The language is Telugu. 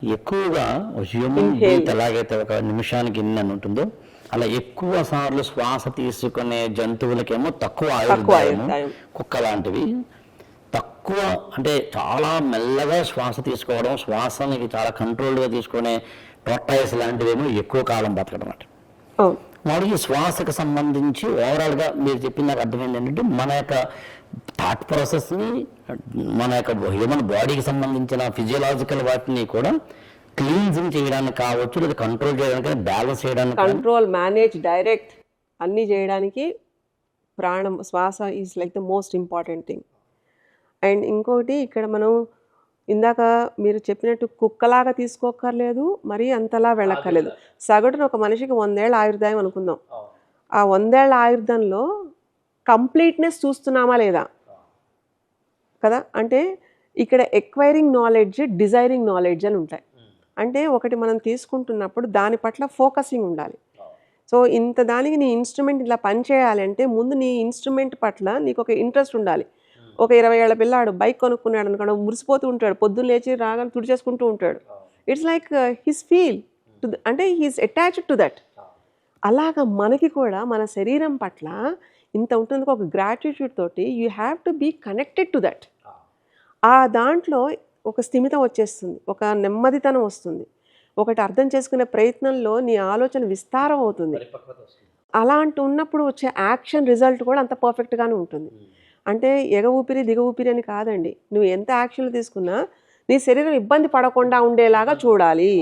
ఎక్కువగా హ్యూమన్ బ్రీత్ ఎలాగైతే ఒక నిమిషానికి ఇన్ని అని ఉంటుందో అలా ఎక్కువ సార్లు శ్వాస తీసుకునే జంతువులకేమో తక్కువ ఆయుర్దాయము, కుక్క లాంటివి తక్కువ అంటే చాలా మెల్లగా శ్వాస తీసుకోవడం, శ్వాసనికి చాలా కంట్రోల్గా తీసుకునే టోర్టాయిస్ లాంటివేమో ఎక్కువ కాలం బతకడం అంట. మరి ఈ శ్వాసకు సంబంధించి ఓవరాల్గా మీరు చెప్పిన నాకు అర్థమైంది ఏంటంటే మన యొక్క థాట్ ప్రాసెస్ని, మన యొక్క హ్యూమన్ బాడీకి సంబంధించిన ఫిజియలాజికల్ వాటిని కూడా క్లీన్జింగ్ చేయడానికి కావచ్చు, లేదా కంట్రోల్ చేయడానికి, బ్యాలెన్స్ చేయడానికి, కంట్రోల్, మేనేజ్, డైరెక్ట్ అన్నీ చేయడానికి ప్రాణం, శ్వాస is like the most important thing. And ఇంకోటి ఇక్కడ మనం ఇందాక మీరు చెప్పినట్టు కుక్కలాగా తీసుకోక్కర్లేదు, మరీ అంతలా వెళ్ళక్కర్లేదు. సగటున ఒక మనిషికి 100 ఏళ్ళ ఆయుర్దాయం అనుకుందాం. ఆ 100 ఏళ్ళ ఆయుర్దంలో కంప్లీట్నెస్ చూస్తున్నామా లేదా కదా. అంటే ఇక్కడ ఎక్వైరింగ్ నాలెడ్జ్, డిజైరింగ్ నాలెడ్జ్ అని ఉంటాయి. అంటే ఒకటి మనం తీసుకుంటున్నప్పుడు దాని పట్ల ఫోకసింగ్ ఉండాలి. సో ఇంత దానికి నీ ఇన్స్ట్రుమెంట్ ఇలా పనిచేయాలి అంటే ముందు నీ ఇన్స్ట్రుమెంట్ పట్ల నీకు ఒక ఇంట్రెస్ట్ ఉండాలి. ఒక 20 ఏళ్ల పిల్లాడు బైక్ కొనుక్కున్నాడు అనుకోండి, మురిసిపోతూ ఉంటాడు, పొద్దున్న లేచి రాగానే తుడిచేసుకుంటూ ఉంటాడు. It's like his feel to, అంటే హీస్ అటాచ్డ్ టు దట్. అలాగా మనకి కూడా మన శరీరం పట్ల ఇంత ఉంటుంది, ఒక గ్రాటిట్యూడ్ తోటి you have to be connected to that. ఆ దాంట్లో ఒక స్థిమితం వచ్చేస్తుంది, ఒక నెమ్మదితనం వస్తుంది, ఒకటి అర్థం చేసుకునే ప్రయత్నంలో నీ ఆలోచన విస్తారం అవుతుంది. అలాంటి ఉన్నప్పుడు వచ్చే యాక్షన్ రిజల్ట్ కూడా అంత పర్ఫెక్ట్గానే ఉంటుంది. అంటే ఎగ ఊపిరి దిగ ఊపిరి అని కాదండి, నువ్వు ఎంత యాక్షన్లు తీసుకున్నా నీ శరీరం ఇబ్బంది పడకుండా ఉండేలాగా చూడాలి.